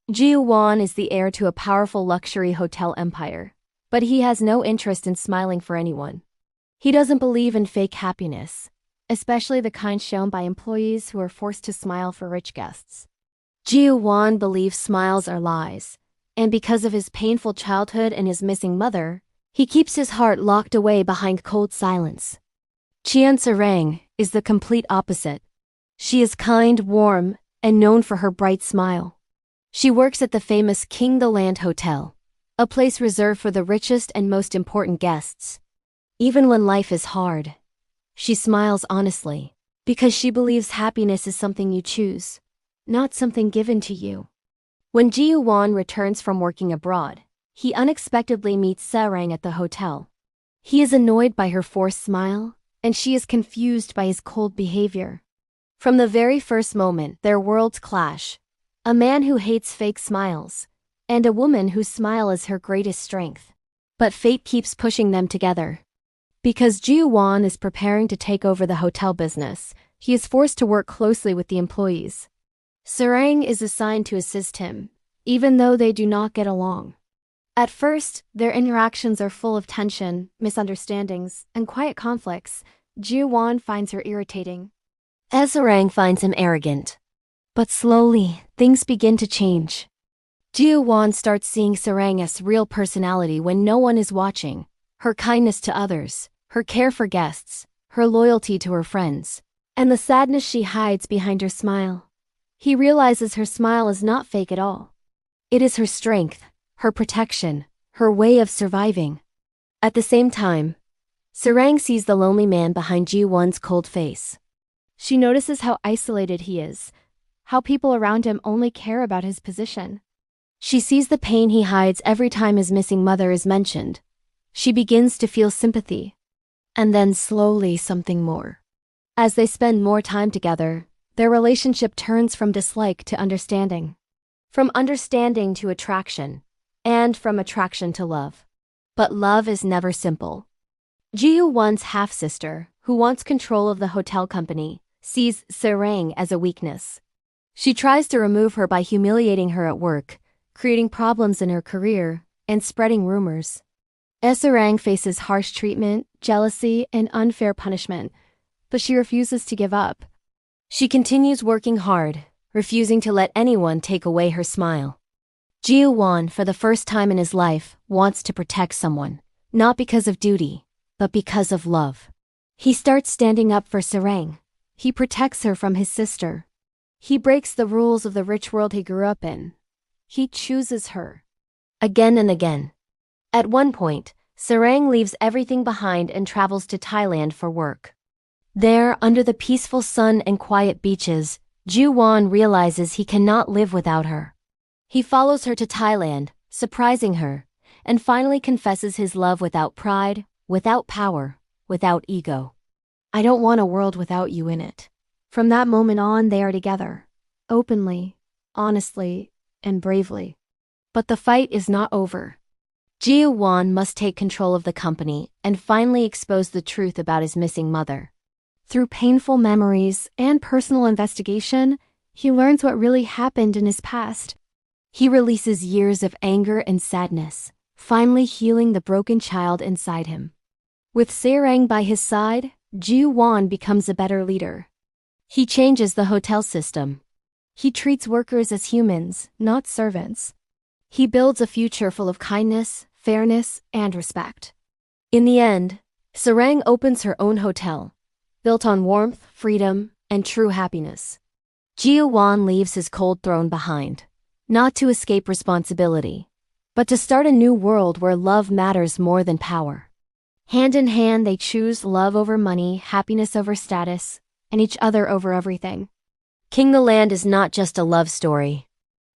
Ji-won is the heir to a powerful luxury hotel empire, but he has no interest in smiling for anyone. He doesn't believe in fake happiness, especially the kind shown by employees who are forced to smile for rich guests. Ji-won believes smiles are lies, and because of his painful childhood and his missing mother, he keeps his heart locked away behind cold silence. Cheon is the complete opposite. She is kind, warm, and known for her bright smile. She works at the famous Kdrama Hotel, a place reserved for the richest and most important guests. Even when life is hard, she smiles honestly, because she believes happiness is something you choose, not something given to you. When Ji-won returns from working abroad, he unexpectedly meets Sarang at the hotel. He is annoyed by her forced smile, and she is confused by his cold behavior. From the very first moment, their worlds clash. A man who hates fake smiles, and a woman whose smile is her greatest strength. But fate keeps pushing them together. Because Ji-won is preparing to take over the hotel business, he is forced to work closely with the employees. Sarang is assigned to assist him, even though they do not get along. At first, their interactions are full of tension, misunderstandings, and quiet conflicts. Ji-won finds her irritating. Sarang finds him arrogant. But slowly, things begin to change. Ji-won starts seeing Sarang's real personality when no one is watching. Her kindness to others, her care for guests, her loyalty to her friends, and the sadness she hides behind her smile. He realizes her smile is not fake at all. It is her strength, her protection, her way of surviving. At the same time, Sarang sees the lonely man behind Ji-won's cold face. She notices how isolated he is, how people around him only care about his position. She sees the pain he hides every time his missing mother is mentioned. She begins to feel sympathy. And then slowly something more. As they spend more time together, their relationship turns from dislike to understanding. From understanding to attraction, and from attraction to love. But love is never simple. Ji-won's half-sister, who wants control of the hotel company, sees Sarang as a weakness. She tries to remove her by humiliating her at work, creating problems in her career, and spreading rumors. Sarang faces harsh treatment, jealousy, and unfair punishment, but she refuses to give up. She continues working hard, refusing to let anyone take away her smile. Ji-won, for the first time in his life, wants to protect someone, not because of duty, but because of love. He starts standing up for Sarang. He protects her from his sister. He breaks the rules of the rich world he grew up in. He chooses her. Again and again. At one point, Sarang leaves everything behind and travels to Thailand for work. There, under the peaceful sun and quiet beaches, Ji-won realizes he cannot live without her. He follows her to Thailand, surprising her, and finally confesses his love without pride, without power, without ego. I don't want a world without you in it. From that moment on, they are together, openly, honestly, and bravely. But the fight is not over. Ji-won must take control of the company and finally expose the truth about his missing mother. Through painful memories and personal investigation, he learns what really happened in his past. He releases years of anger and sadness, finally healing the broken child inside him. With Sarang by his side, Ji-won becomes a better leader. He changes the hotel system. He treats workers as humans, not servants. He builds a future full of kindness, fairness, and respect. In the end, Sarang opens her own hotel, built on warmth, freedom, and true happiness. Ji-won leaves his cold throne behind, not to escape responsibility, but to start a new world where love matters more than power. Hand in hand, they choose love over money, happiness over status, and each other over everything. Kdrama is not just a love story.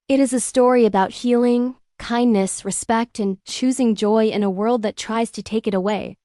It is a story about healing, kindness, respect, and choosing joy in a world that tries to take it away.